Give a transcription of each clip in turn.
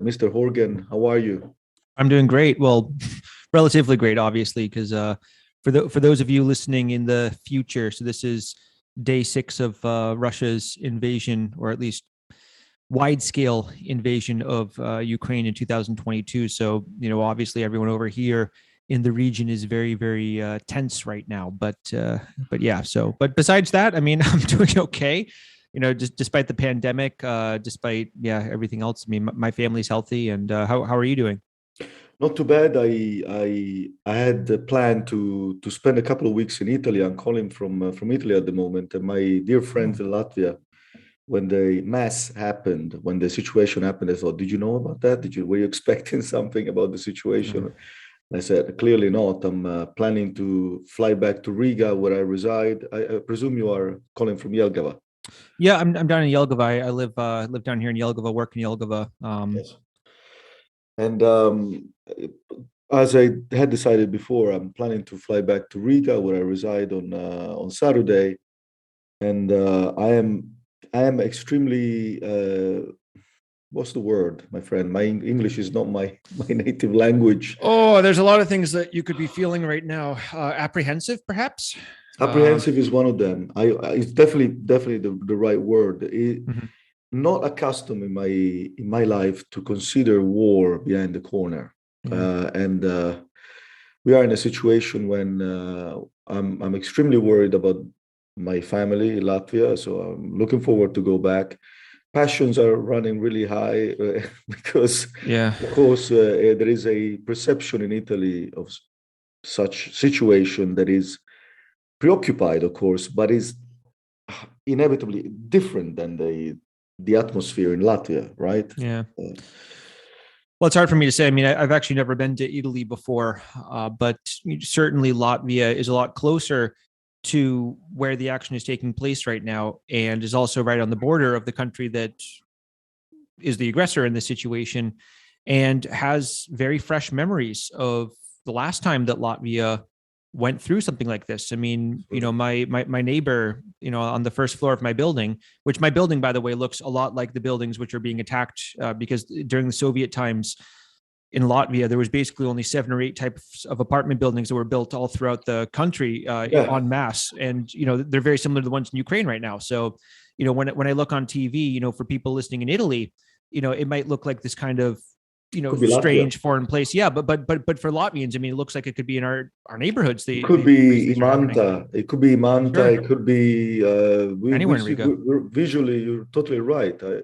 Mr. Horgan. How are you? I'm doing great. Well, relatively great, obviously, because for those of you listening in the future, so this is day 6 of Russia's invasion, or at least wide scale invasion of Ukraine in 2022. So obviously, everyone over here in the region is very, very tense right now. But yeah. So, but besides that, I mean, I'm doing okay. Just despite the pandemic, despite everything else. I mean, my family's healthy, and how are you doing? Not too bad. I had the plan to spend a couple of weeks in Italy. I'm calling from Italy at the moment, and my dear friends Oh. in Latvia. When the mass happened, when the situation happened, I thought, "Did you know about that? Were you expecting something about the situation?" I said, "Clearly not. I'm planning to fly back to Riga, where I reside. I presume you are calling from Jelgava." Yeah, I'm down in Jelgava. I live down here in Jelgava, work in Jelgava. Yes. And as I had decided before, I'm planning to fly back to Riga, where I reside on Saturday, and I am extremely what's the word, my friend? My English is not my my native language. Oh, there's a lot of things that you could be feeling right now. Apprehensive, perhaps. Apprehensive is one of them. It's definitely the right word. Mhm. Not accustomed in my life to consider war behind the corner, Yeah. and we are in a situation when I'm extremely worried about my family in Latvia. So I'm looking forward to go back. Passions are running really high because, Yeah. of course, there is a perception in Italy of such situation that is preoccupied, of course, but is inevitably different than the atmosphere in Latvia, right? Yeah. Uh, Well, it's hard for me to say. I mean, I've actually never been to Italy before, but certainly Latvia is a lot closer to where the action is taking place right now, and is also right on the border of the country that is the aggressor in this situation, and has very fresh memories of the last time that Latvia went through something like this. I mean, my neighbor, on the first floor of my building, which my building, by the way, looks a lot like the buildings which are being attacked, because during the Soviet times in Latvia, there was basically only 7 or 8 types of apartment buildings that were built all throughout the country, yeah, en masse, and they're very similar to the ones in Ukraine right now. So, when I look on TV, for people listening in Italy, it might look like this kind of could be Latvia. strange foreign place. Yeah, but for Latvians, I mean, it looks like it could be in our neighborhoods. It The could the ways be things are happening. Imanta. It could be Imanta. Sure, It could be we anywhere in see Riga. visually. You're totally right. We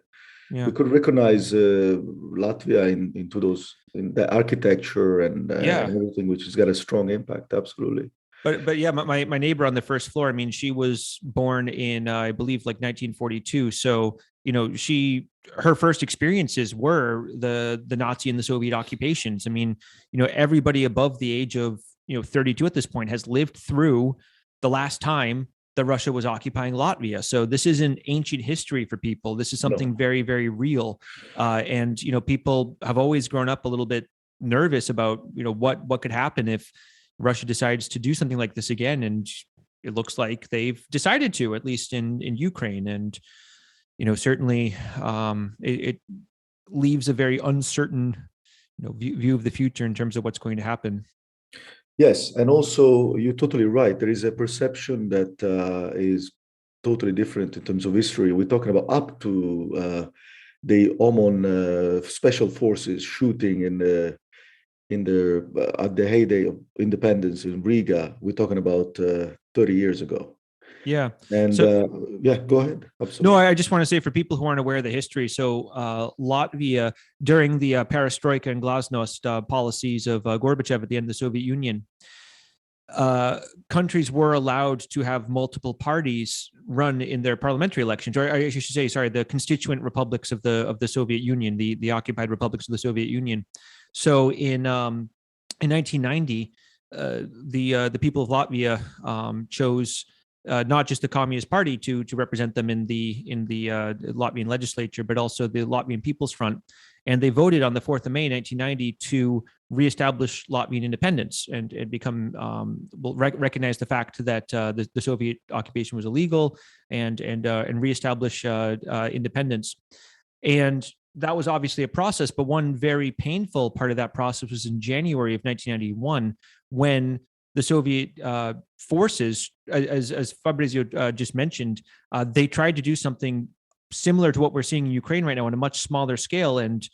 Yeah, could recognize Latvia into those in the architecture and yeah. everything, which has got a strong impact. Absolutely. But yeah, my neighbor on the first floor, I mean, she was born in I believe like 1942. So her first experiences were the Nazi and the Soviet occupations. I mean, everybody above the age of 32 at this point has lived through the last time that Russia was occupying Latvia. So this isn't ancient history for people. This is something No. very, very real. And people have always grown up a little bit nervous about what could happen if Russia decides to do something like this again. And it looks like they've decided to, at least in Ukraine. And certainly, it leaves a very uncertain view of the future in terms of what's going to happen. Yes, and also you're totally right. There is a perception that is totally different in terms of history. We're talking about up to the OMON special forces shooting in the at the heyday of independence in Riga. We're talking about 30 years ago. Yeah. And So yeah, go ahead. no, Absolutely. I just want to say for people who aren't aware of the history. So Latvia, during the perestroika and glasnost policies of Gorbachev at the end of the Soviet Union, uh, countries were allowed to have multiple parties run in their parliamentary elections, or I should say, sorry, the constituent republics of the Soviet Union, the occupied republics of the Soviet Union. So in 1990, the people of Latvia chose not just the Communist Party to represent them in the Latvian legislature, but also the Latvian People's Front, and they voted on the 4th of May 1990 to reestablish Latvian independence and become recognize the fact that the Soviet occupation was illegal and reestablish independence. And that was obviously a process, but one very painful part of that process was in January of 1991, when the Soviet forces, as Fabrizio just mentioned, they tried to do something similar to what we're seeing in Ukraine right now on a much smaller scale. And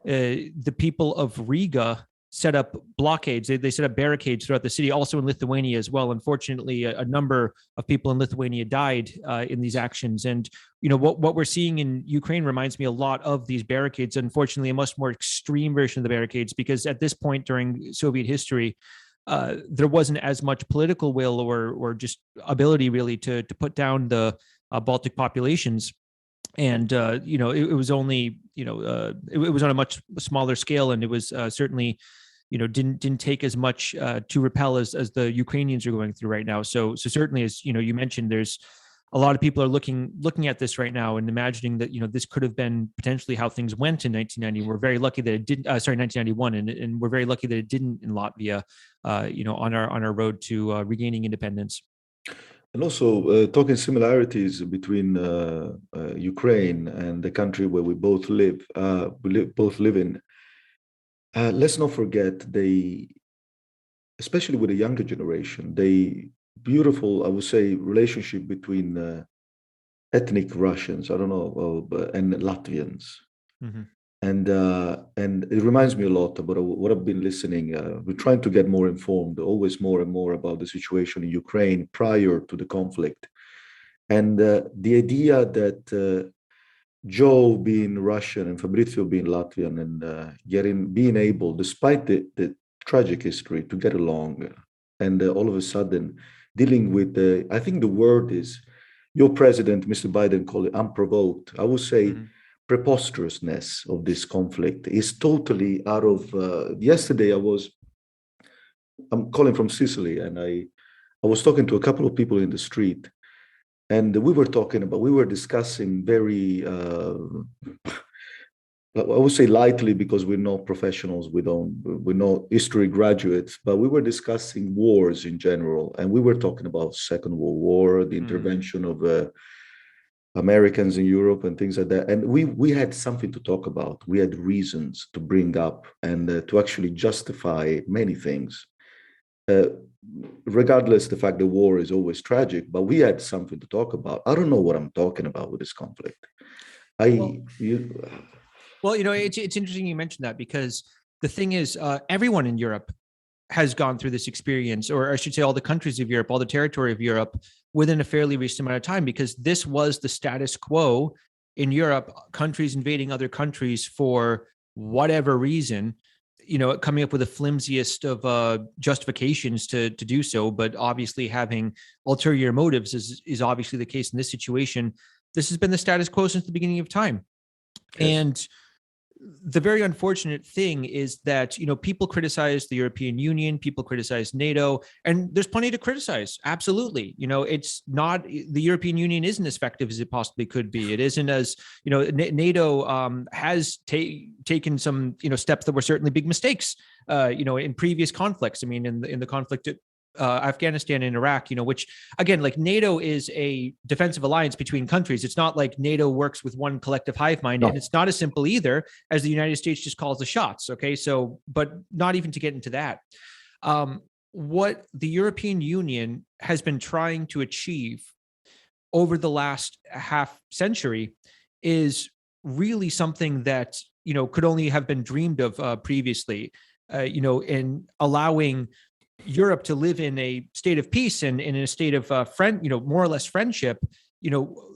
the people of Riga set up blockades. They set up barricades throughout the city, also in Lithuania as well. Unfortunately, a number of people in Lithuania died in these actions. And what we're seeing in Ukraine reminds me a lot of these barricades. Unfortunately, a much more extreme version of the barricades, because at this point during Soviet history, there wasn't as much political will or just ability really to put down the Baltic populations. And it was only it was on a much smaller scale, and it was certainly didn't take as much to repel as the Ukrainians are going through right now. So certainly, as you mentioned, there's a lot of people are looking at this right now and imagining that this could have been potentially how things went in 1990. We're very lucky that it didn't. 1991, and we're very lucky that it didn't in Latvia. On our road to regaining independence. And also talking similarities between Ukraine and the country where we both live. Both live in. Let's not forget especially with the younger generation, the beautiful, I would say, relationship between ethnic Russians, I don't know, and Latvians. Mm-hmm. And it reminds me a lot about what I've been listening. We're trying to get more informed, always more and more about the situation in Ukraine prior to the conflict. And the idea that Joe being Russian and Fabrizio being Latvian and being able, despite the tragic history, to get along, and all of a sudden dealing with I think the word is, your president, Mr. Biden, called it unprovoked. I would say preposterousness of this conflict is totally out of. Yesterday, I'm calling from Sicily, and I was talking to a couple of people in the street, and we were discussing very, I would say lightly, because we're not professionals, we're not history graduates, but we were discussing wars in general, and we were talking about Second World War, the intervention of Americans in Europe and things like that. And we had something to talk about. We had reasons to bring up and to actually justify many things. Regardless the fact the war is always tragic, but we had something to talk about. I don't know what I'm talking about with this conflict. It's interesting you mentioned that, because the thing is, everyone in Europe has gone through this experience, or I should say all the countries of Europe, all the territory of Europe, within a fairly recent amount of time, because this was the status quo in Europe, countries invading other countries for whatever reason, coming up with the flimsiest of justifications to do so, but obviously having ulterior motives is obviously the case in this situation. This has been the status quo since the beginning of time. Yes. And the very unfortunate thing is that, people criticize the European Union, people criticize NATO, and there's plenty to criticize. Absolutely. It's not, the European Union isn't as effective as it possibly could be. It isn't as, NATO has taken some, steps that were certainly big mistakes, in previous conflicts. I mean, in the conflict Afghanistan and Iraq, which again, like NATO is a defensive alliance between countries. It's not like NATO works with one collective hive mind, and it's not as simple either as the United States just calls the shots. Okay. So, but not even to get into that. What the European Union has been trying to achieve over the last half century is really something that, could only have been dreamed of previously, in allowing Europe to live in a state of peace and in a state of more or less friendship,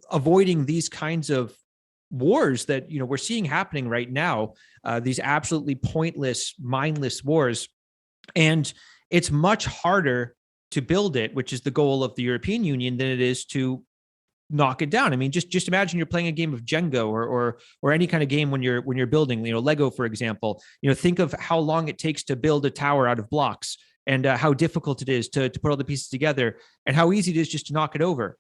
avoiding these kinds of wars that, we're seeing happening right now, these absolutely pointless, mindless wars. And it's much harder to build it, which is the goal of the European Union, than it is to knock it down. I mean, just imagine you're playing a game of Jenga or any kind of game when you're building, Lego, for example. Think of how long it takes to build a tower out of blocks, and how difficult it is to put all the pieces together, and how easy it is just to knock it over.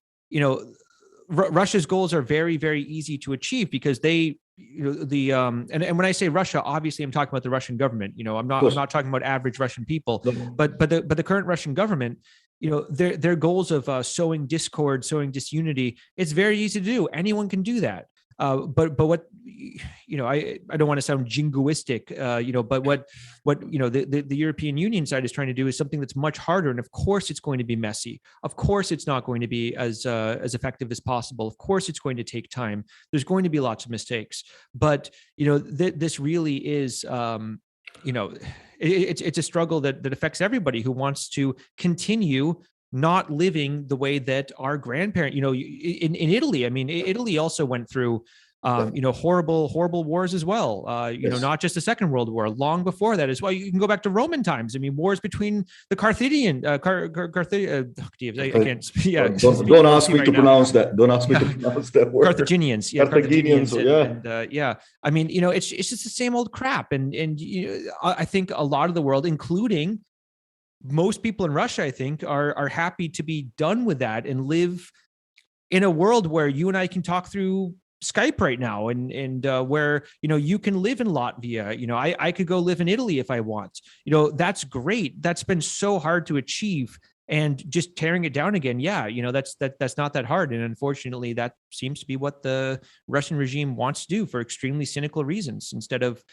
Russia's goals are very, very easy to achieve, because they, and when I say Russia, obviously I'm talking about the Russian government. I'm not talking about average Russian people, but the current Russian government, their goals of sowing discord, sowing disunity, it's very easy to do. Anyone can do that. But what I don't want to sound jingoistic, but what the European Union side is trying to do is something that's much harder. And of course, it's going to be messy. Of course, it's not going to be as effective as possible. Of course, it's going to take time. There's going to be lots of mistakes. But this really is. It's a struggle that affects everybody who wants to continue not living the way that our grandparents, in Italy. I mean, Italy also went through, horrible wars as well. Yes. Not just the Second World War, long before that as well. You can go back to Roman times. I mean, wars between the Carthaginian, I can't. Yeah, don't ask me to pronounce that. Don't ask me to pronounce that word. Carthaginians, yeah. I mean, it's just the same old crap, and I think a lot of the world, including most people in Russia, I think, are happy to be done with that and live in a world where you and I can talk through Skype right now, and where you can live in Latvia. I could go live in Italy if I want. That's great. That's been so hard to achieve, and just tearing it down again. Yeah, that's not that hard. And unfortunately, that seems to be what the Russian regime wants to do for extremely cynical reasons, instead of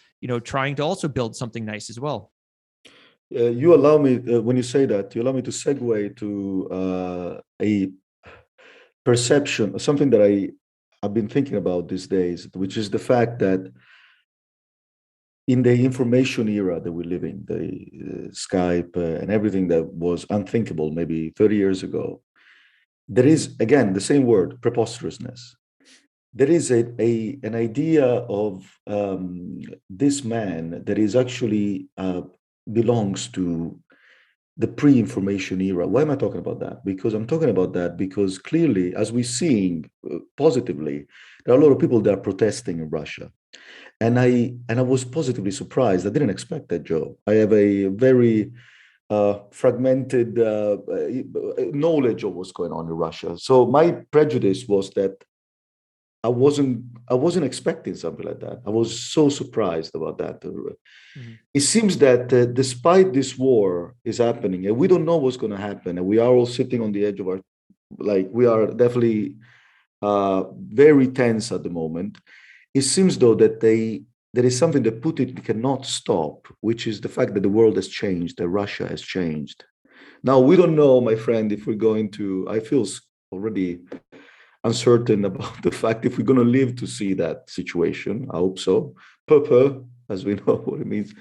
trying to also build something nice as well. You allow me, when you say that, you allow me to segue to a perception, something that I've been thinking about these days, which is the fact that in the information era that we live in, the Skype and everything that was unthinkable maybe 30 years ago, there is, again, the same word, preposterousness. There is an idea of this man that is actually belongs to the pre-information era. Why am I talking about that? Because I'm talking about that because clearly, as we're seeing positively, there are a lot of people that are protesting in Russia. And I was positively surprised. I didn't expect that, Joe. I have a very fragmented knowledge of what's going on in Russia. So my prejudice was that I wasn't expecting something like that. I was so surprised about that. Mm-hmm. It seems that despite this war is happening, and we don't know what's going to happen, and we are all sitting on the edge of we are definitely very tense at the moment. It seems though that there is something that Putin cannot stop, which is the fact that the world has changed, that Russia has changed. Now, we don't know, my friend, if we're going to, I feel already uncertain about the fact if we're going to live to see that situation. I hope so. As we know what it means.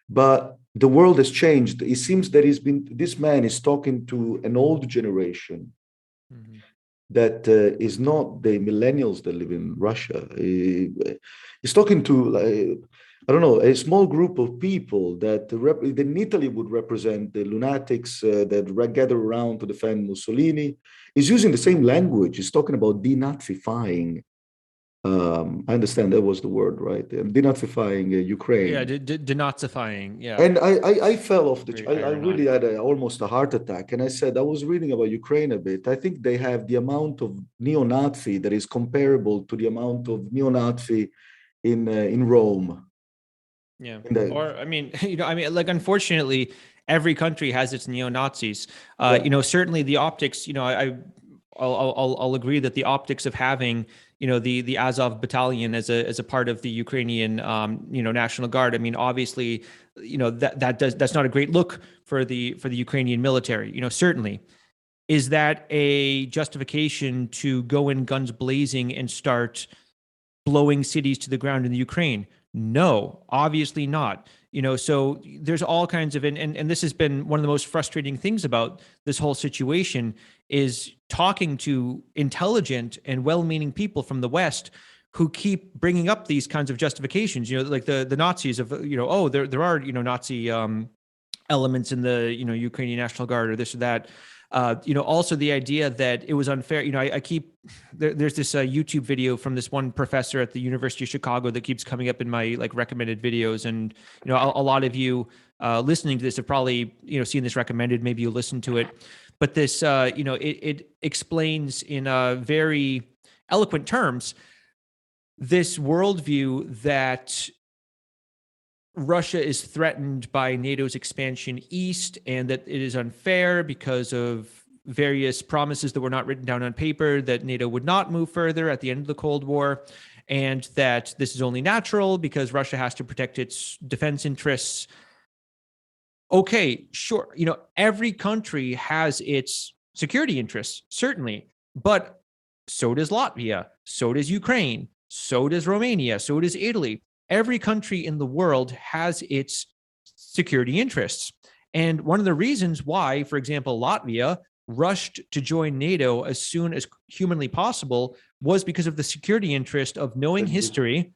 But the world has changed. It seems that this man is talking to an old generation mm-hmm. that is not the millennials that live in Russia. He's talking to, I don't know, a small group of people that in Italy would represent the lunatics that gather around to defend Mussolini. He's using the same language. He's talking about denazifying. I understand that was the word, right? Denazifying Ukraine. Yeah, denazifying. Yeah. And I fell off the. I really had almost a heart attack. And I said, I was reading about Ukraine a bit. I think they have the amount of neo-Nazi that is comparable to the amount of neo-Nazi in Rome. Yeah. Unfortunately, every country has its neo-Nazis. Certainly the optics, I'll agree that the optics of having, the Azov battalion as a part of the Ukrainian, National Guard. I mean, obviously, that's not a great look for the Ukrainian military, certainly. Is that a justification to go in guns blazing and start blowing cities to the ground in the Ukraine? No, obviously not. So there's all kinds of, and this has been one of the most frustrating things about this whole situation is talking to intelligent and well-meaning people from the West who keep bringing up these kinds of justifications, like the Nazis of, there are, Nazi elements in the, Ukrainian National Guard or this or that. Also the idea that it was unfair. There's this YouTube video from this one professor at the University of Chicago that keeps coming up in my recommended videos. And, a lot of you listening to this have probably, seen this recommended, maybe you listen to it, but this, it explains in very eloquent terms, this worldview that Russia is threatened by NATO's expansion east, and that it is unfair because of various promises that were not written down on paper that NATO would not move further at the end of the Cold War. and that this is only natural because Russia has to protect its defense interests. Okay, sure. Every country has its security interests, certainly, but so does Latvia, so does Ukraine, so does Romania, so does Italy. Every country in the world has its security interests. And one of the reasons why, for example, Latvia rushed to join NATO as soon as humanly possible was because of the security interest of knowing history,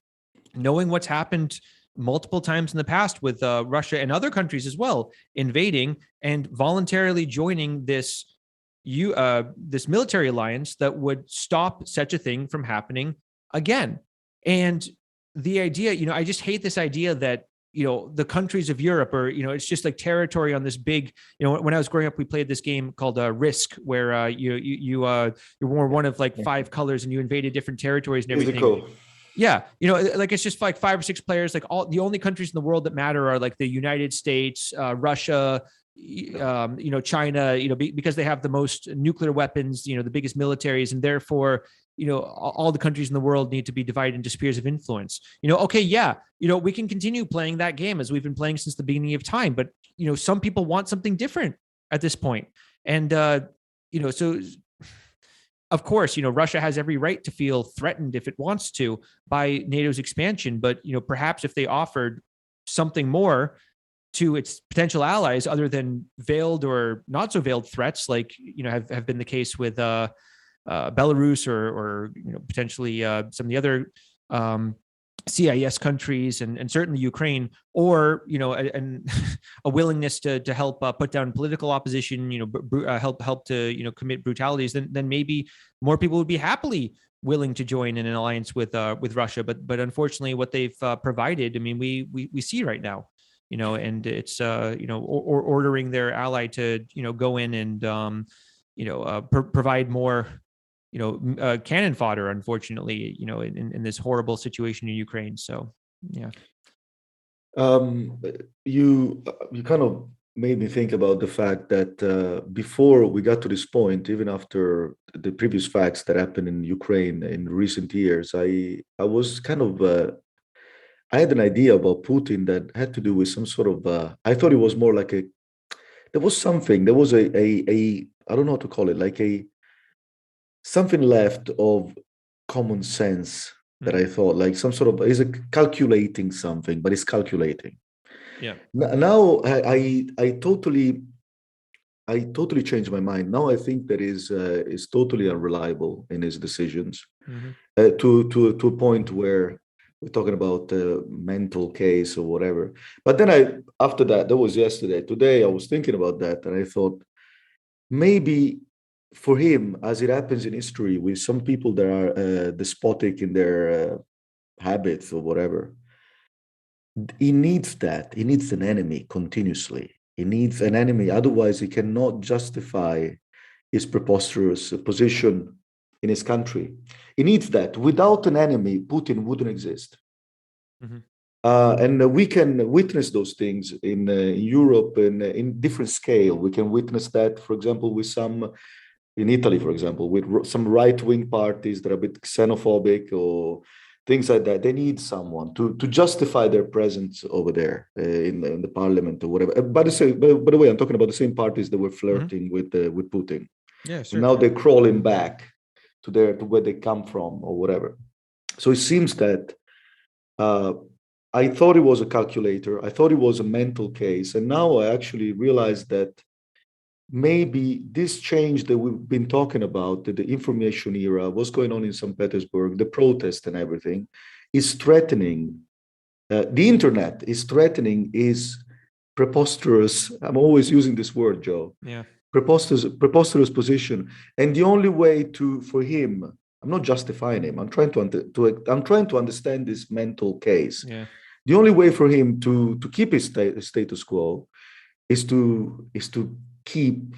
knowing what's happened multiple times in the past with Russia and other countries as well, invading and voluntarily joining this military alliance that would stop such a thing from happening again. And the idea, I just hate this idea that the countries of Europe are, it's just like territory on this big, when I was growing up, we played this game called Risk, where you wore one of like 5 colors and you invaded different territories and everything. Physical. Yeah, like it's just like 5 or 6 players. Like the only countries in the world that matter are like the United States, Russia, China. Because they have the most nuclear weapons, the biggest militaries, and therefore, all the countries in the world need to be divided into spheres of influence. Okay, yeah, we can continue playing that game as we've been playing since the beginning of time, but some people want something different at this point, and so. Of course, Russia has every right to feel threatened if it wants to by NATO's expansion. But, perhaps if they offered something more to its potential allies other than veiled or not so veiled threats, like, have been the case with Belarus or potentially some of the other CIS countries and certainly Ukraine, or a willingness to help put down political opposition, help to commit brutalities, then maybe more people would be happily willing to join in an alliance with Russia. But unfortunately, what they've provided, I mean, we see right now, and it's ordering their ally to go in and provide more cannon fodder, unfortunately, in this horrible situation in Ukraine. So, yeah. You kind of made me think about the fact that before we got to this point, even after the previous facts that happened in Ukraine in recent years, I was kind of I had an idea about Putin that had to do with some sort of I thought it was more like there was a I don't know how to call it, like something left of common sense that I thought, like some sort of, is a calculating something, but it's calculating. Yeah. Now I totally changed my mind. Now I think that is totally unreliable in his decisions, to a point where we're talking about a mental case or whatever. But then after that was yesterday. Today I was thinking about that, and I thought maybe for him, as it happens in history with some people that are despotic in their habits or whatever, he needs that. He needs an enemy continuously. He needs an enemy. Otherwise, he cannot justify his preposterous position in his country. He needs that. Without an enemy, Putin wouldn't exist. And we can witness those things in Europe and in different scale. We can witness that, for example, in Italy, for example, with some right-wing parties that are a bit xenophobic or things like that. They need someone to justify their presence over there in the parliament or whatever. By the way, I'm talking about the same parties that were flirting with Putin. Yeah, and now they're crawling back to where they come from or whatever. So it seems that I thought it was a calculator. I thought it was a mental case. And now I actually realized that maybe this change that we've been talking about, the information era, what's going on in St. Petersburg, the protest and everything, is threatening. The internet is threatening his preposterous, I'm always using this word, Joe. Yeah. Preposterous position. And the only way for him, I'm not justifying him, I'm trying to understand this mental case. Yeah. The only way for him to keep his status quo is to keep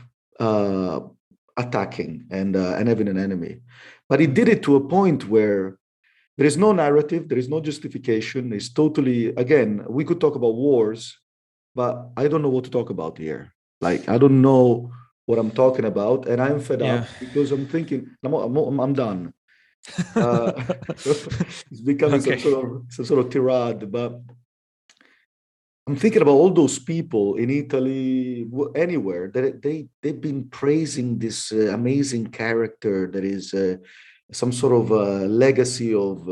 attacking and having an enemy. But he did it to a point where there is no narrative, there is no justification. It's totally, again, we could talk about wars, but I don't know what to talk about here. Like, I don't know what I'm talking about, and I'm fed up because I'm thinking, I'm done. Uh, it's becoming Okay. some sort of tirade. But I'm thinking about all those people in Italy, anywhere that they've been praising this amazing character that is some sort of legacy of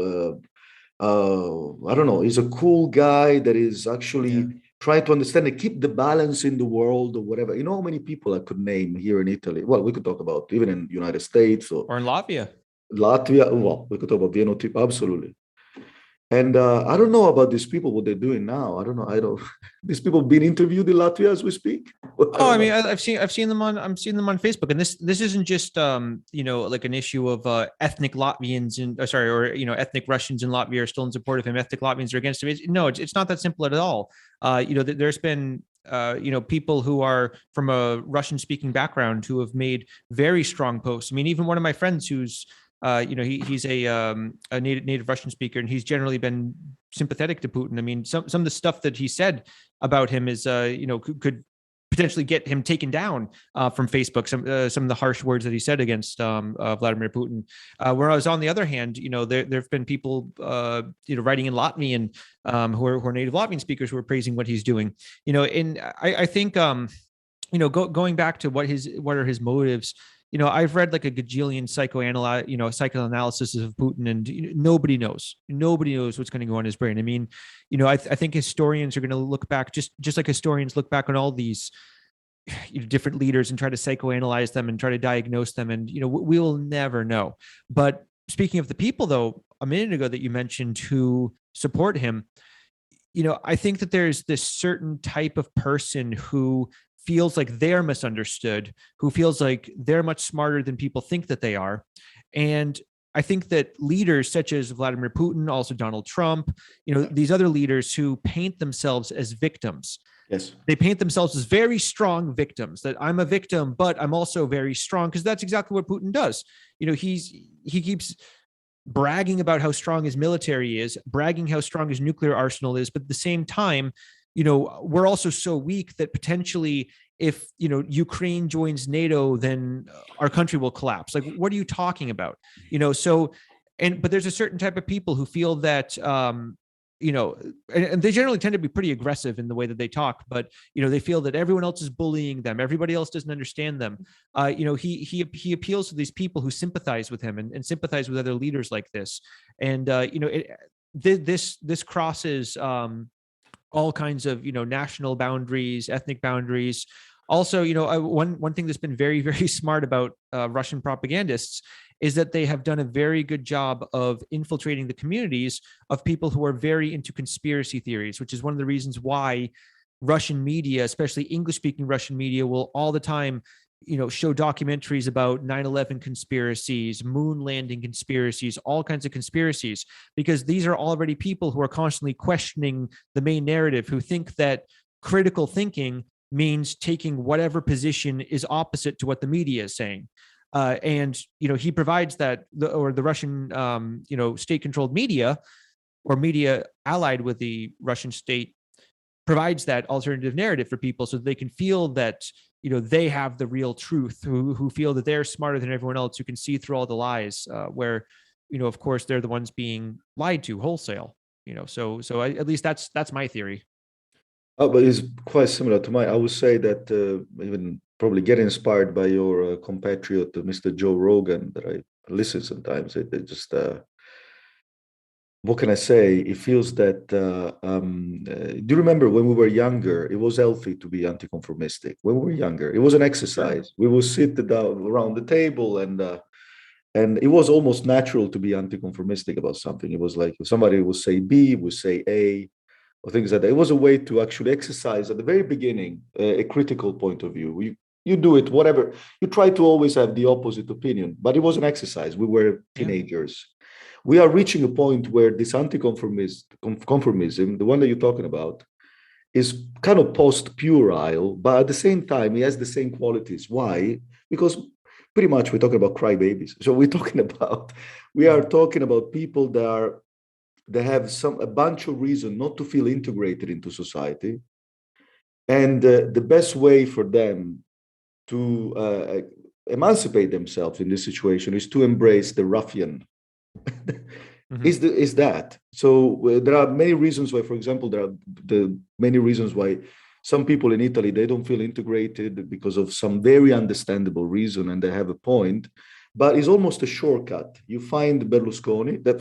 I don't know. He's a cool guy that is Yeah. actually trying to understand and keep the balance in the world or whatever. You know how many people I could name here in Italy? Well, we could talk about even in the United States or Or in Latvia. Latvia. Well, we could talk about Viennotype, absolutely. And I don't know about these people, what they're doing now. I don't know. I don't. These people being interviewed in Latvia as we speak. I Oh, don't I mean, know. I've seen them on Facebook, and this isn't just like an issue of ethnic Latvians and sorry, or ethnic Russians in Latvia are still in support of him. Ethnic Latvians are against him. No, it's not that simple at all. There's been people who are from a Russian speaking background who have made very strong posts. I mean, even one of my friends who's he's a native Russian speaker, and he's generally been sympathetic to Putin. I mean, some of the stuff that he said about him is could potentially get him taken down from Facebook. Some of the harsh words that he said against Vladimir Putin. Whereas on the other hand, there have been people writing in Latvian who are native Latvian speakers who are praising what he's doing. And I think going back to what are his motives. I've read like a gajillion psychoanalysis of Putin, and nobody knows. Nobody knows what's going to go on in his brain. I mean, I think historians are going to look back, just like historians look back on all these different leaders and try to psychoanalyze them and try to diagnose them, and we will never know. But speaking of the people, though, a minute ago that you mentioned who support him, I think that there's this certain type of person who feels like they're misunderstood, who feels like they're much smarter than people think that they are. And I think that leaders such as Vladimir Putin, also Donald Trump, these other leaders who paint themselves as victims, Yes. they paint themselves as very strong victims, that I'm a victim, but I'm also very strong, because that's exactly what Putin does. He keeps bragging about how strong his military is, bragging how strong his nuclear arsenal is, but at the same time, we're also so weak that potentially if Ukraine joins NATO, then our country will collapse. Like, what are you talking about? But there's a certain type of people who feel that and they generally tend to be pretty aggressive in the way that they talk, but they feel that everyone else is bullying them, everybody else doesn't understand them. He appeals to these people who sympathize with him and sympathize with other leaders like this. And this crosses all kinds of national boundaries, ethnic boundaries. Also, one thing that's been very, very smart about Russian propagandists is that they have done a very good job of infiltrating the communities of people who are very into conspiracy theories, which is one of the reasons why Russian media, especially English-speaking Russian media, will all the time show documentaries about 9/11 conspiracies, moon landing conspiracies, all kinds of conspiracies, because these are already people who are constantly questioning the main narrative, who think that critical thinking means taking whatever position is opposite to what the media is saying. And he provides that, or the Russian state-controlled media, or media allied with the Russian state, provides that alternative narrative for people so that they can feel that they have the real truth, who feel that they're smarter than everyone else, who can see through all the lies, where of course they're the ones being lied to wholesale. At least that's my theory. Oh, but it's quite similar to mine. I would say that even probably get inspired by your compatriot, Mr. Joe Rogan, that I listen sometimes. It just what can I say? It feels that. Do you remember when we were younger? It was healthy to be anti-conformistic. When we were younger, it was an Sure. exercise. We would sit down around the table, and it was almost natural to be anti-conformistic about something. It was like if somebody would say B, would say A, or things like that. It was a way to actually exercise at the very beginning a critical point of view. You do it, whatever. You try to always have the opposite opinion, but it was an exercise. We were Yeah. teenagers. We are reaching a point where this conformism, the one that you're talking about, is kind of post-puerile, but at the same time, it has the same qualities. Why? Because pretty much we're talking about crybabies. So we are talking about people that are they have a bunch of reason not to feel integrated into society, and the best way for them to emancipate themselves in this situation is to embrace the ruffian. Mhm. is that. So there are many reasons why, for example, there are the many reasons why some people in Italy, they don't feel integrated because of some very understandable reason, and they have a point, but it's almost a shortcut. You find Berlusconi, that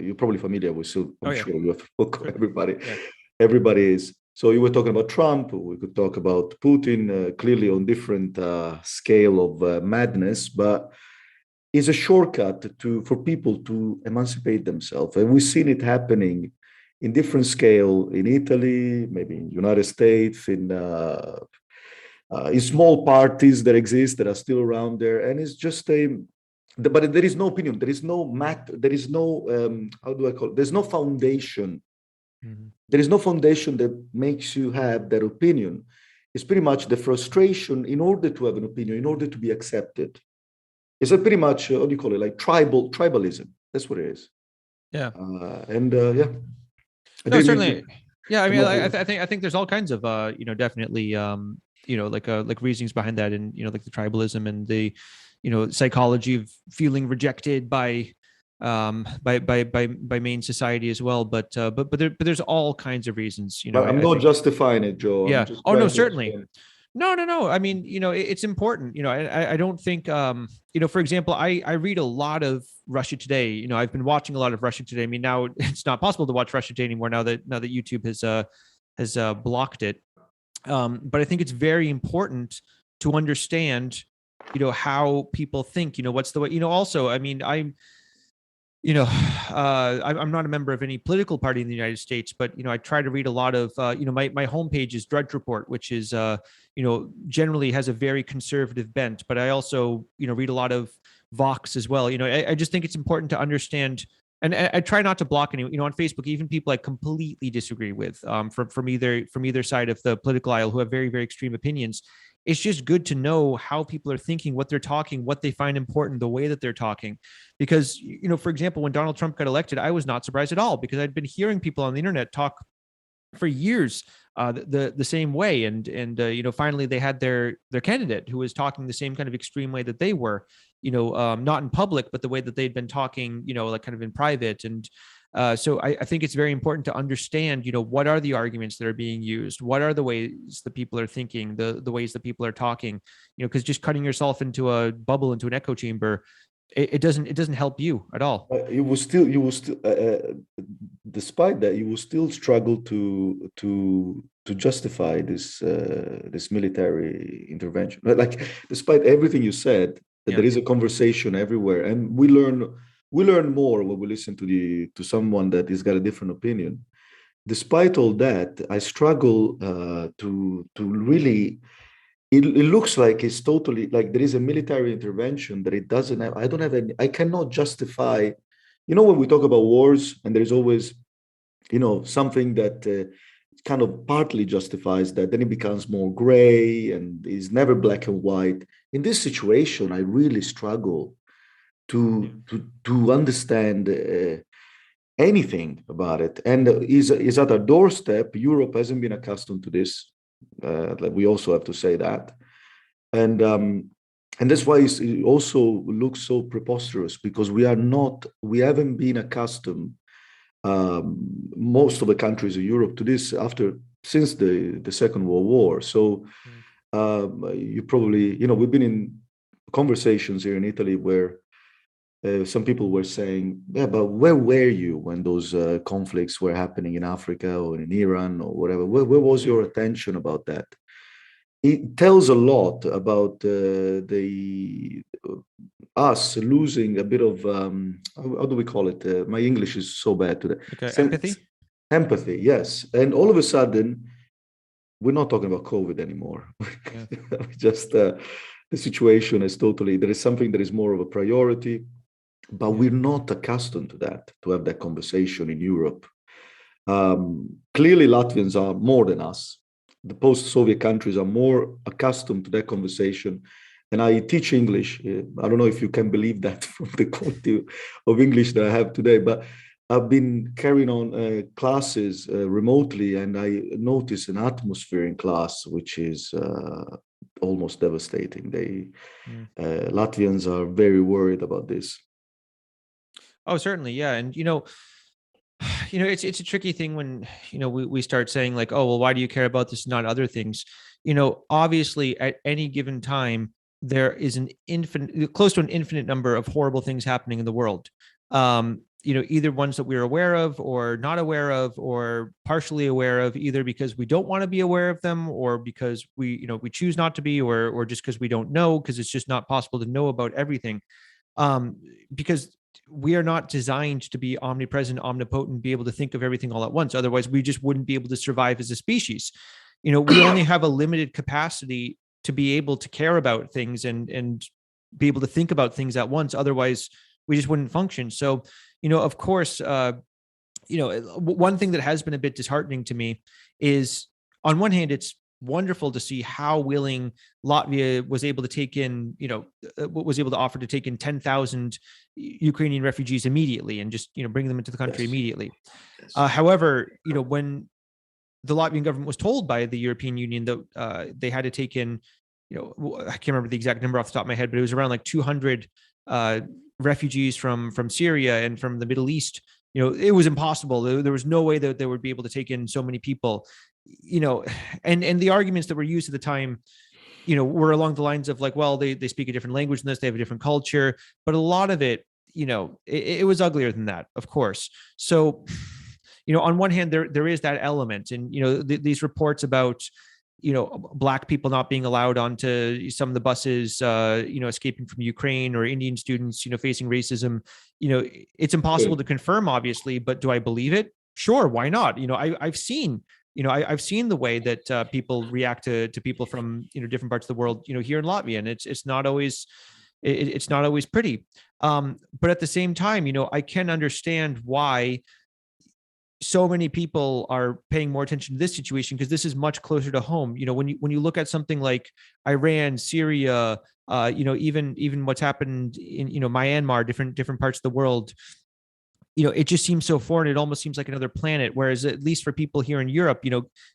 you're probably familiar with, so Oh I'm yeah, sure you have sure. everybody, Yeah. everybody is. So you were talking about Trump, we could talk about Putin, clearly on different scale of madness, but is a shortcut to for people to emancipate themselves. And we've seen it happening in different scale in Italy, maybe in United States, in small parties that exist that are still around there. And it's just but there is no opinion. There is no there is no, how do I call it? There's no foundation. Mhm. There is no foundation that makes you have that opinion. It's pretty much the frustration in order to have an opinion, in order to be accepted. It's a pretty much, what do you call it, like tribalism. That's what it is. Yeah. And yeah, I No, didn't mean certainly. Yeah, I mean, to. I think there's all kinds of definitely like reasonings behind that, and like the tribalism and the psychology of feeling rejected by main society as well. But there's all kinds of reasons. But I'm I not think. justifying it, Joe. I'm Yeah. just Oh no, trying to certainly. explain. No, no, no. I mean, it's important. I don't think, for example, I read a lot of Russia Today. I've been watching a lot of Russia Today. I mean, now it's not possible to watch Russia Today anymore now that YouTube has blocked it. But I think it's very important to understand, how people think. What's the way. Also, I mean, I'm not a member of any political party in the United States, but I try to read a lot of my homepage is Drudge Report, which is generally has a very conservative bent, but I also read a lot of Vox as well. I just think it's important to understand, and I try not to block anyone. On Facebook, even people I completely disagree with, from either side of the political aisle, who have very very extreme opinions. It's just good to know how people are thinking, what they're talking, what they find important, the way that they're talking. Because, for example, when Donald Trump got elected, I was not surprised at all, because I'd been hearing people on the internet talk for years the same way, and finally they had their candidate who was talking the same kind of extreme way that they were, not in public, but the way that they'd been talking, like kind of in private. And so I think it's very important to understand, what are the arguments that are being used, what are the ways that people are thinking, the ways that people are talking, because just cutting yourself into a bubble, into an echo chamber, it doesn't help you at all. Despite that, you will still struggle to justify this military intervention. Like, despite everything you said, that Yeah. there is a conversation everywhere, and we learn more when we listen to someone that has got a different opinion. Despite all that, I struggle to really. It looks like it's totally like there is a military intervention that it doesn't have. I don't have any. I cannot justify. When we talk about wars, and there is always, something that kind of partly justifies that, then it becomes more gray and is never black and white. In this situation, I really struggle to understand anything about it. And is at our doorstep. Europe hasn't been accustomed to this. Like, we also have to say that, and that's why it also looks so preposterous, because we haven't been accustomed, most of the countries in Europe, to this since the Second World War. So you probably, we've been in conversations here in Italy where some people were saying, yeah, but where were you when those conflicts were happening in Africa or in Iran or whatever? Where was your attention about that? It tells a lot about the us losing a bit of, how do we call it? My English is so bad today. Okay. Empathy. Empathy, yes. And all of a sudden, we're not talking about COVID anymore. Yeah. Just the situation is totally, there is something that is more of a priority, but Yeah. we're not accustomed to that, to have that conversation in Europe. Clearly, Latvians are more than us. The post-Soviet countries are more accustomed to that conversation. And I teach English. I don't know if you can believe that from the quality of English that I have today, but I've been carrying on classes remotely, and I notice an atmosphere in class which is almost devastating. Yeah. Latvians are very worried about this. Oh, certainly. Yeah. And, it's a tricky thing when, we start saying like, oh, well, why do you care about this, not other things? Obviously at any given time, there is close to an infinite number of horrible things happening in the world. Either ones that we're aware of or not aware of, or partially aware of, either because we don't want to be aware of them, or because we choose not to be, or just because we don't know, because it's just not possible to know about everything. Because we are not designed to be omnipresent, omnipotent, be able to think of everything all at once. Otherwise, we just wouldn't be able to survive as a species. We only have a limited capacity to be able to care about things and be able to think about things at once. Otherwise, we just wouldn't function. So, of course, one thing that has been a bit disheartening to me is, on one hand, it's wonderful to see how willing Latvia was able to take in, was able to offer to take in 10,000 Ukrainian refugees immediately and just, bring them into the country immediately. However, when the Latvian government was told by the European Union that they had to take in, I can't remember the exact number off the top of my head, but it was around like 200 refugees from Syria and from the Middle East. It was impossible. There was no way that they would be able to take in so many people. And the arguments that were used at the time, were along the lines of like, well, they speak a different language than this, they have a different culture, but a lot of it, it was uglier than that, of course. So, on one hand, there is that element, and these reports about Black people not being allowed onto some of the buses, escaping from Ukraine, or Indian students, facing racism. It's impossible to confirm, obviously, but do I believe it? Sure, why not? I've seen. I've seen the way that people react to people from different parts of the world. Here in Latvia, and it's not always pretty. But at the same time, I can understand why so many people are paying more attention to this situation, because this is much closer to home. When you look at something like Iran, Syria, even what's happened in Myanmar, different parts of the world, it just seems so foreign. It almost seems like another planet. Whereas, at least for people here in Europe,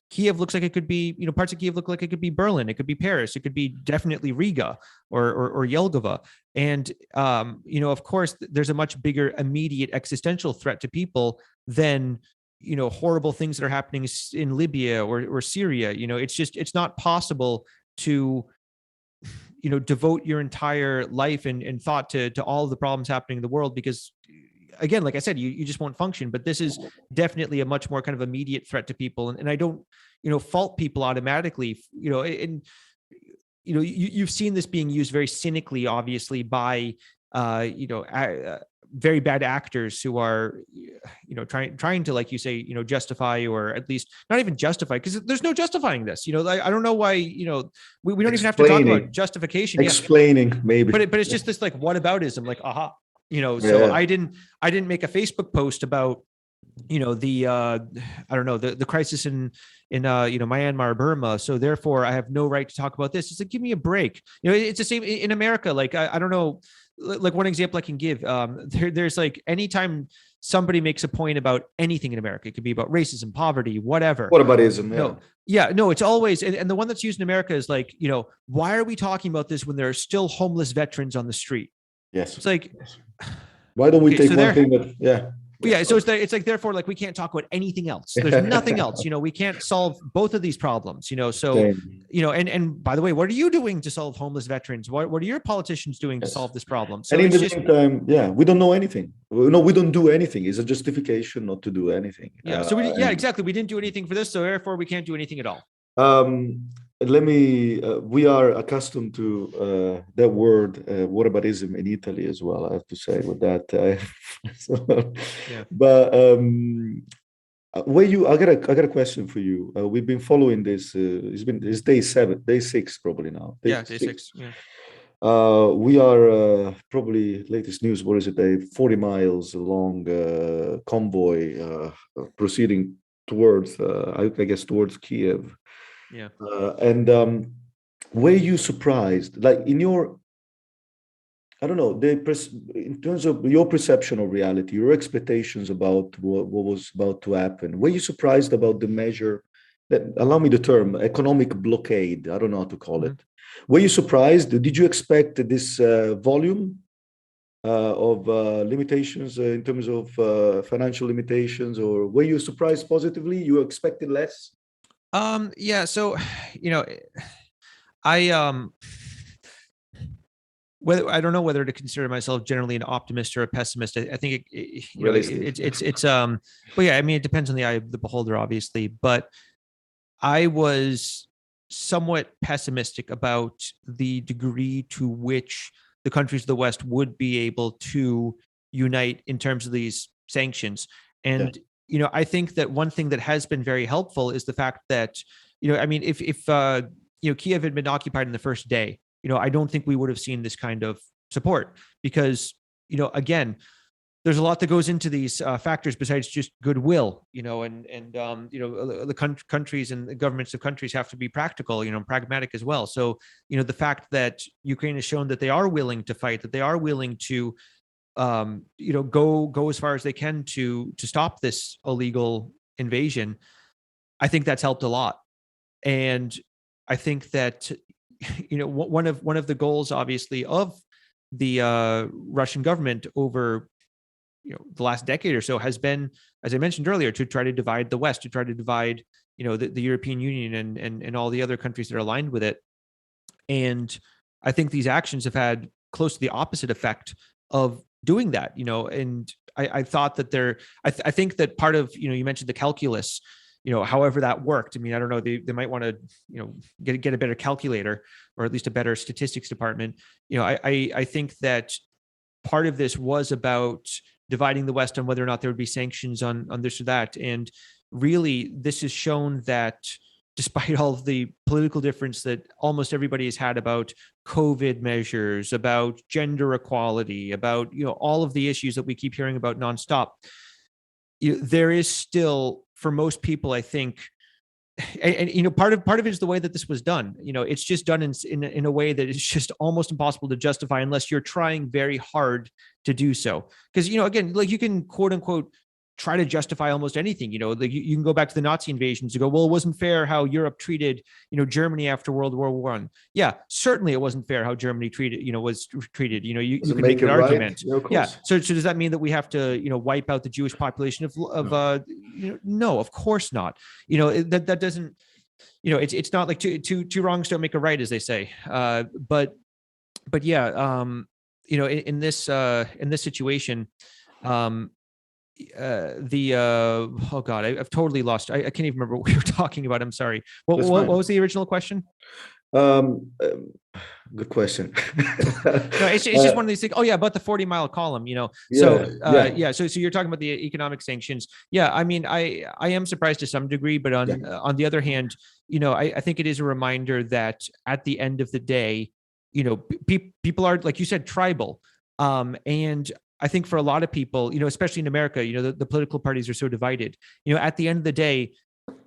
Kiev looks like it could be, parts of Kiev look like it could be Berlin, it could be Paris, it could be definitely Riga or Jelgava. And, of course, there's a much bigger immediate existential threat to people than, horrible things that are happening in Libya or Syria. It's not possible to, devote your entire life and thought to all of the problems happening in the world, because, again, like I said, you just won't function. But this is definitely a much more kind of immediate threat to people. And I don't, fault people automatically, and, you've seen this being used very cynically, obviously, by, very bad actors who are, trying to, like you say, justify, or at least not even justify, because there's no justifying this. I don't know why, we don't even have to talk about justification. Explaining, maybe. But it's just this like whataboutism, like, aha. So I didn't make a Facebook post about, the I don't know, the crisis in Myanmar, Burma. So therefore I have no right to talk about this. It's like, give me a break. It's the same in America. Like, I don't know, like one example I can give, there's like, anytime somebody makes a point about anything in America, it could be about racism, poverty, whatever. Whataboutism, no, it's always, and the one that's used in America is like, why are we talking about this when there are still homeless veterans on the street? Yes. It's like, why don't we take one thing that, so it's like, therefore, like, we can't talk about anything else. There's nothing else. We can't solve both of these problems. So and by the way, what are you doing to solve homeless veterans? What are your politicians doing to solve this problem? So and in the same time, we don't know anything. No, we don't do anything. It's a justification not to do anything. Exactly. We didn't do anything for this, so therefore we can't do anything at all. We are accustomed to that word, whataboutism, in Italy as well, I have to say, with that. But I got a question for you. We've been following this. It's day 6 probably now. Day 6. Yeah. We are probably, latest news, what is it, a 40 miles long convoy proceeding towards, I guess, towards Kiev. Yeah. And were you surprised, like, in your, I don't know, in terms of your perception of reality, your expectations about what was about to happen, were you surprised about the measure that, allow me the term, economic blockade? I don't know how to call it. Were you surprised? Did you expect this volume? of limitations in terms of financial limitations, or were you surprised positively? You expected less? Yeah. So, I whether I don't know whether to consider myself generally an optimist or a pessimist. I think Realistic. well, yeah, I mean, it depends on the eye of the beholder, obviously, but I was somewhat pessimistic about the degree to which the countries of the West would be able to unite in terms of these sanctions. And, I think that one thing that has been very helpful is the fact that, I mean, if Kiev had been occupied in the first day, I don't think we would have seen this kind of support because, again, there's a lot that goes into these factors besides just goodwill, the countries and the governments of countries have to be practical, pragmatic as well. So, the fact that Ukraine has shown that they are willing to fight, that they are willing to, go as far as they can to stop this illegal invasion, I think that's helped a lot. And I think that, one of the goals, obviously, of the Russian government over the last decade or so has been, as I mentioned earlier, to try to divide the West, to try to divide the European Union and all the other countries that are aligned with it. And I think these actions have had close to the opposite effect of doing that. And I thought that I think that part of, you mentioned the calculus, however that worked. I mean, I don't know, they might want to, get a better calculator, or at least a better statistics department. I think that part of this was about dividing the West on whether or not there would be sanctions on this or that. And really, this has shown that despite all of the political difference that almost everybody has had about COVID measures, about gender equality, about all of the issues that we keep hearing about nonstop, there is still, for most people, I think, and part of it is the way that this was done. It's just done in a way that is just almost impossible to justify unless you're trying very hard to do so. Because again, like, you can quote unquote try to justify almost anything. Like, you can go back to the Nazi invasions and go, well, it wasn't fair how Europe treated Germany after World War I. Yeah, certainly it wasn't fair how Germany was treated. You can make an argument. Yeah. So does that mean that we have to wipe out the Jewish population of no, of course not. That doesn't, it's not like two wrongs don't make a right, as they say. But yeah, in this situation, oh God, I've totally lost. I can't even remember what we were talking about. I'm sorry. What was the original question? Good question. No, it's just one of these things. Oh yeah, about the 40-mile column. So you're talking about the economic sanctions. Yeah, I mean, I am surprised to some degree, but on the other hand, I think it is a reminder that at the end of the day, people are, like you said, tribal, and I think for a lot of people, especially in America, the political parties are so divided. At the end of the day,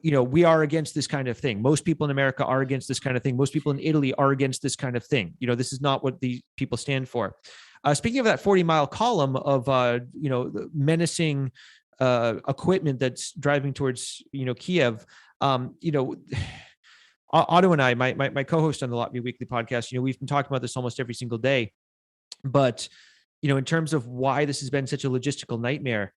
we are against this kind of thing. Most people in America are against this kind of thing. Most people in Italy are against this kind of thing. This is not what these people stand for. Speaking of that 40-mile column of, the menacing equipment that's driving towards, Kiev, Otto and I, my co-host on the Latvia Weekly podcast, we've been talking about this almost every single day. But in terms of why this has been such a logistical nightmare,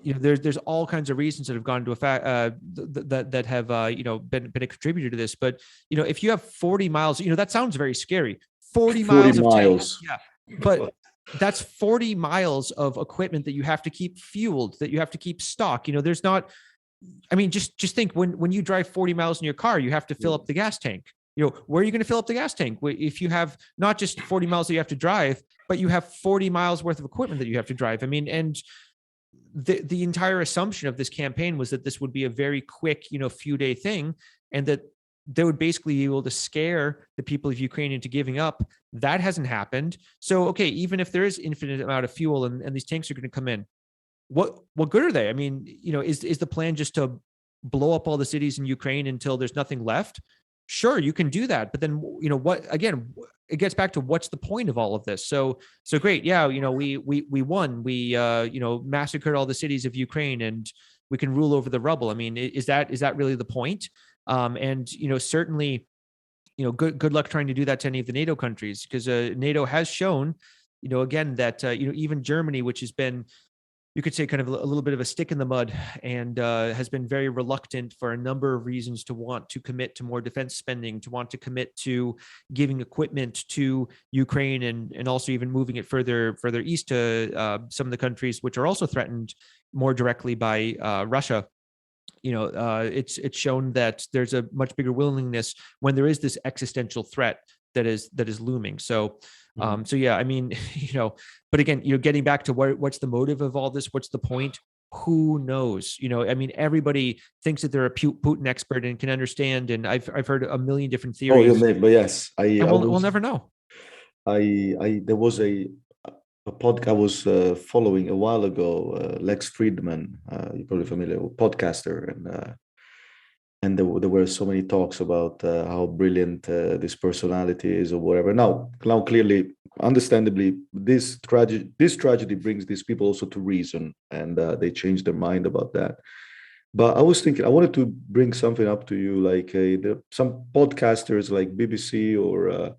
there's all kinds of reasons that have gone to effect that have been a contributor to this. But if you have 40 miles, that sounds very scary. 40 miles of tanks, yeah, but that's 40 miles of equipment that you have to keep fueled, that you have to keep stock. There's not. I mean, just think, when you drive 40 miles in your car, you have to fill up the gas tank. Where are you going to fill up the gas tank? If you have not just 40 miles that you have to drive, but you have 40 miles worth of equipment that you have to drive. I mean, and the entire assumption of this campaign was that this would be a very quick, few day thing, and that they would basically be able to scare the people of Ukraine into giving up. That hasn't happened. So, okay, even if there is infinite amount of fuel and these tanks are going to come in, what good are they? I mean, is the plan just to blow up all the cities in Ukraine until there's nothing left? Sure, you can do that, but then what? Again, it gets back to what's the point of all of this? So great, yeah, we won, we massacred all the cities of Ukraine, and we can rule over the rubble. I mean, is that really the point? And certainly, good luck trying to do that to any of the NATO countries, because NATO has shown again, that, even Germany, which has been, you could say, kind of a little bit of a stick in the mud, and has been very reluctant for a number of reasons to want to commit to more defense spending, to want to commit to giving equipment to Ukraine, and also even moving it further east to some of the countries which are also threatened more directly by Russia. It's shown that there's a much bigger willingness when there is this existential threat that is looming. So yeah, I mean, but again, getting back to what's the motive of all this? What's the point? Who knows? I mean, everybody thinks that they're a Putin expert and can understand. And I've heard a million different theories. Oh, you may, but yes, and we'll never know. There was a podcast I was following a while ago, Lex Friedman, you're probably familiar with, podcaster, and there were so many talks about how brilliant this personality is or whatever. Now clearly, understandably, this tragedy brings these people also to reason, and they change their mind about that. But I was thinking, I wanted to bring something up to you, like some podcasters like BBC or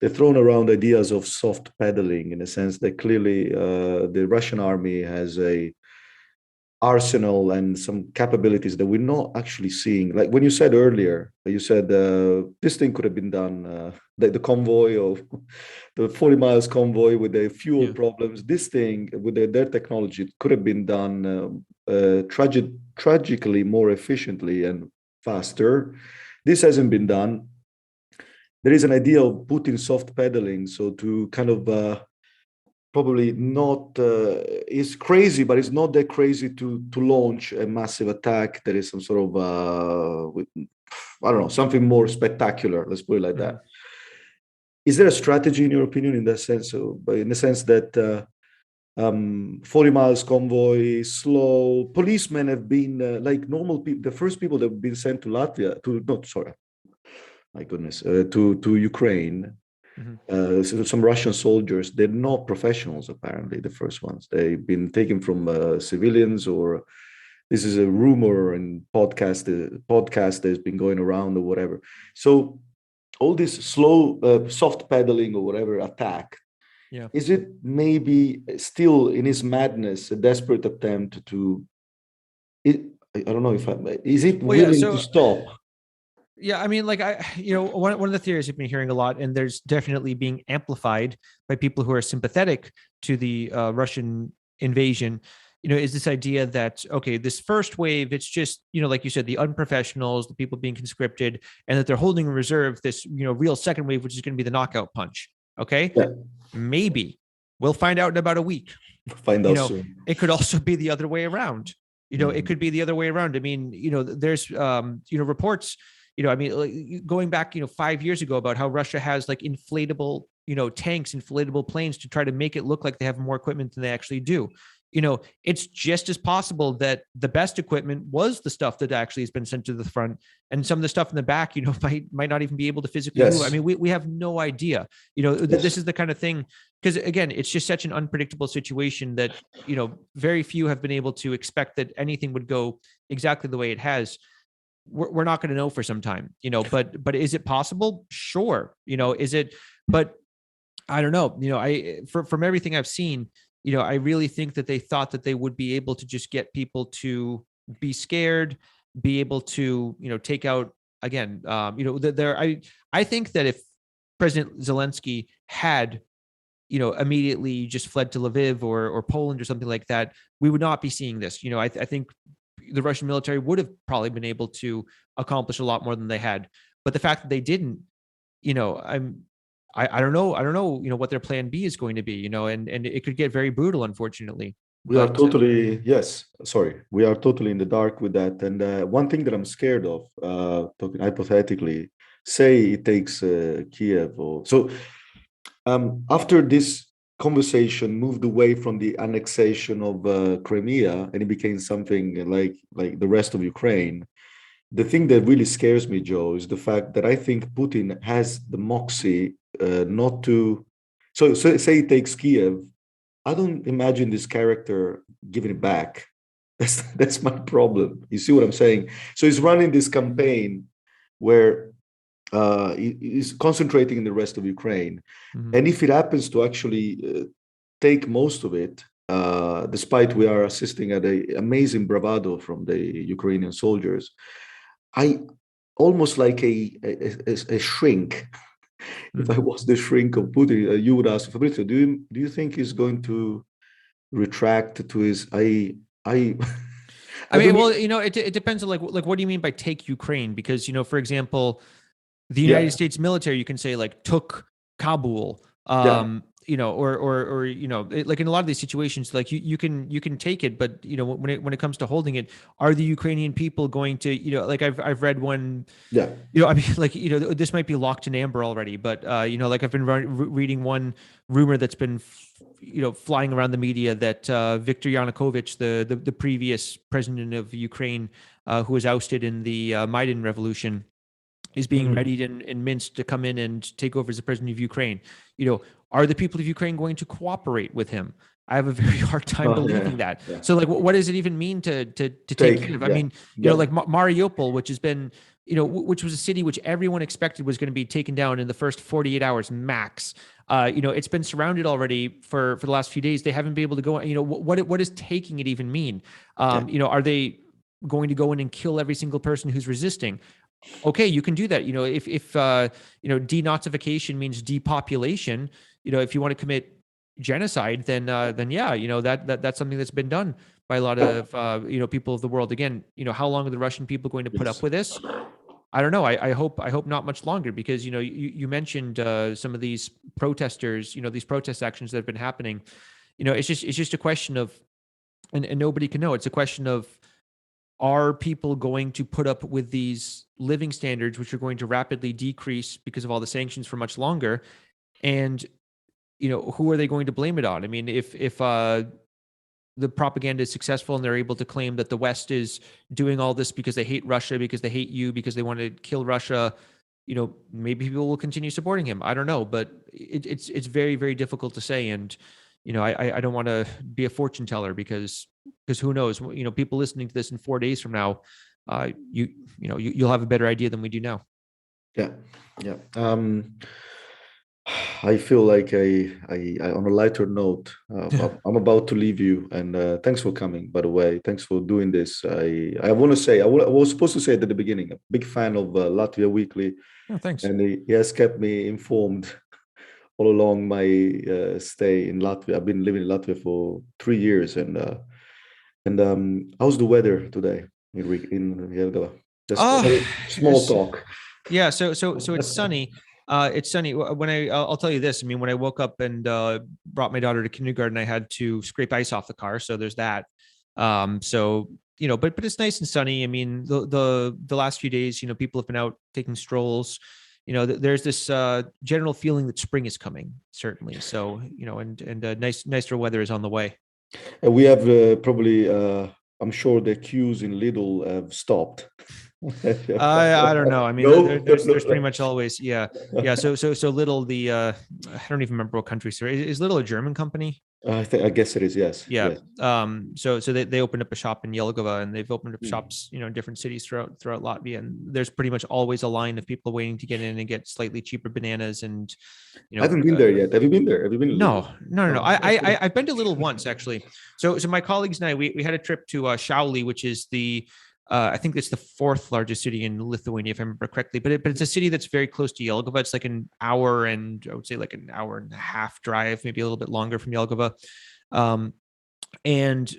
they're throwing around ideas of soft pedaling, in a sense that clearly the Russian army has a arsenal and some capabilities that we're not actually seeing. Like when you said earlier, you said this thing could have been done, the convoy of the 40 miles convoy with the fuel problems, this thing with their technology could have been done tragically more efficiently and faster. This hasn't been done. There is an idea of Putin soft pedaling, so to kind of probably not is crazy, but it's not that crazy to launch a massive attack. There is some sort of I don't know, something more spectacular. Let's put it like that. Is there a strategy, in your opinion, in that sense? So, in the sense that 40 miles convoy, slow. Policemen have been like normal people. The first people that have been sent to Latvia, my goodness, to Ukraine. So some Russian soldiers, they're not professionals, apparently, the first ones. They've been taken from civilians, or this is a rumor and podcast that's been going around or whatever. So all this slow, soft pedaling or whatever attack, is it maybe still in his madness, a desperate attempt to, I don't know is it willing to stop? Yeah, I mean, like one of the theories I've been hearing a lot, and there's definitely being amplified by people who are sympathetic to the Russian invasion, is this idea that, okay, this first wave, it's just, like you said, the unprofessionals, the people being conscripted, and that they're holding in reserve this, real second wave, which is going to be the knockout punch. Okay, maybe we'll find out in about a week. Find out soon. It could also be the other way around. It could be the other way around. I mean, there's reports. I mean, going back, 5 years ago, about how Russia has like inflatable, tanks, inflatable planes to try to make it look like they have more equipment than they actually do. It's just as possible that the best equipment was the stuff that actually has been sent to the front, and some of the stuff in the back, might not even be able to physically move. I mean, we have no idea. This is the kind of thing, because again, it's just such an unpredictable situation that, very few have been able to expect that anything would go exactly the way it has. We're not going to know for some time, but is it possible? Sure. Is it, but I don't know, from everything I've seen, I really think that they thought that they would be able to just get people to be scared, be able to, take out again, I think that if President Zelensky had, immediately just fled to Lviv or Poland or something like that, we would not be seeing this. I think the Russian military would have probably been able to accomplish a lot more than they had. But the fact that they didn't, I don't know, what their plan B is going to be, and it could get very brutal, unfortunately. We are totally in the dark with that. And one thing that I'm scared of, talking hypothetically, say it takes Kiev, after this conversation moved away from the annexation of Crimea, and it became something like the rest of Ukraine. The thing that really scares me, Joe, is the fact that I think Putin has the moxie not to. So say he takes Kiev, I don't imagine this character giving it back. That's my problem. You see what I'm saying? So he's running this campaign where is concentrating in the rest of Ukraine. Mhm. And if it happens to actually take most of it, despite we are assisting at an amazing bravado from the Ukrainian soldiers, I almost like a shrink. If I Mhm. was the shrink of Putin, you would ask Fabrizio, do you think he's going to retract to his I I I mean, don't well, need it depends on like what do you mean by take Ukraine? Because for example, the yeah United States military, you can say like took Kabul, yeah or like in a lot of these situations, like you can take it, but when it comes to holding it, are the Ukrainian people going to like I've read one, yeah I mean, like this might be locked in amber already, but like I've been reading one rumor that's been flying around the media that Viktor Yanukovych, the previous president of Ukraine, who was ousted in the Maidan revolution, is being Mhm. readied in Minsk to come in and take over as the president of Ukraine. Are the people of Ukraine going to cooperate with him? I have a very hard time Oh, yeah believing that. yeah So, like, what does it even mean to take take Kiev? I yeah mean, yeah like Mariupol, which has been, which was a city which everyone expected was going to be taken down in the first 48 hours max. It's been surrounded already for the last few days. They haven't been able to go. What does taking it even mean? yeah Are they going to go in and kill every single person who's resisting? Okay, you can do that. If denazification means depopulation, if you want to commit genocide, then yeah, that's something that's been done by a lot yeah of people of the world. Again, how long are the Russian people going to put up yes with this? I don't know. I hope not much longer, because you mentioned some of these protesters, these protest actions that have been happening. It's just a question of, and nobody can know. It's a question of, are people going to put up with these living standards, which are going to rapidly decrease because of all the sanctions for much longer? And who are they going to blame it on? I mean, if the propaganda is successful and they're able to claim that the West is doing all this because they hate Russia, because they hate you, because they want to kill Russia, maybe people will continue supporting him. I don't know, but it's very, very difficult to say. And I don't want to be a fortune teller, because who knows? People listening to this in 4 days from now, you'll have a better idea than we do now. yeah yeah I feel like on a lighter note, I'm about to leave you, and thanks for coming. By the way, thanks for doing this. I want to say I was supposed to say it at the beginning. A big fan of Latvia Weekly, Oh, thanks. and he has kept me informed all along my stay in Latvia. I've been living in Latvia for 3 years, and how's the weather today in Jelgava? Just Oh, small talk. yeah. So it's sunny. It's sunny. When I'll tell you this. I mean, when I woke up and brought my daughter to kindergarten, I had to scrape ice off the car. So there's that. So but it's nice and sunny. I mean, the last few days, people have been out taking strolls. There's this general feeling that spring is coming, certainly. So and nicer weather is on the way. And we have probably, I'm sure the queues in Lidl have stopped. I don't know. I mean, No, there's pretty much always, yeah, yeah. So Little, the I don't even remember what country. So is Little a German company? I guess it is. Yes, Yeah. yes. So they opened up a shop in Jelgava, and they've opened up Hmm. shops, in different cities throughout Latvia. And there's pretty much always a line of people waiting to get in and get slightly cheaper bananas. And you I know, haven't been there yet. Have you been there? Have you been to Lidl? no. No. I've been to Little once, actually. So my colleagues and I, we had a trip to Shauli, which is the I think it's the fourth largest city in Lithuania, if I remember correctly. But it's a city that's very close to Jelgava. It's like an hour, and I would say like an hour and a half drive, maybe a little bit longer from Jelgava. Um, and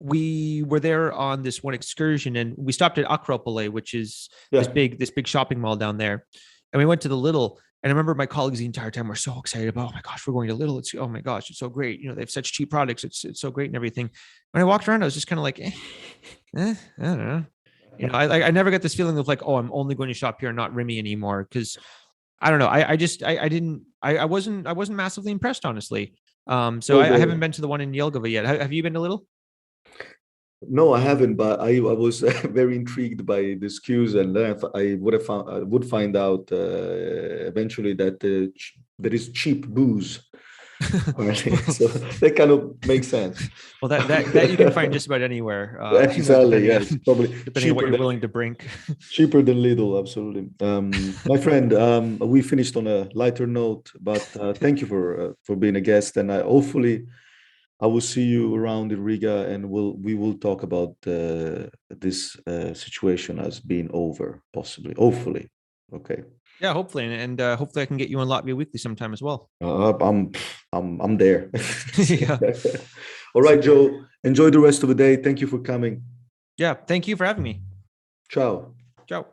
we were there on this one excursion, and we stopped at Akropole, which is Yeah. this big shopping mall down there. And we went to the Little, and I remember my colleagues the entire time were so excited about, oh my gosh, we're going to Little. It's, oh my gosh, it's so great. They have such cheap products. It's so great and everything. When I walked around, I was just kind of like, I don't know. I never got this feeling of like, oh, I'm only going to shop here, not Remy anymore. Cause I don't know. I just, I didn't, I wasn't massively impressed, honestly. So So I haven't the been to the one in Jelgava yet. Have you been to Little? No, I haven't, but I was very intrigued by this cues, and then I would have found I would find out eventually that there is cheap booze So that kind of makes sense. Well, that you can find just about anywhere. Exactly. Yeah, it's probably depending on what you're than willing to drink. cheaper than Lidl. Absolutely. My friend, we finished on a lighter note, but thank you for being a guest, and hopefully I will see you around in Riga, and we will talk about this situation as being over, possibly, hopefully. Okay. Yeah, hopefully, and hopefully I can get you on Latvia Weekly sometime as well. I'm there. Yeah. All right, Joe. Enjoy the rest of the day. Thank you for coming. Yeah. Thank you for having me. Ciao. Ciao.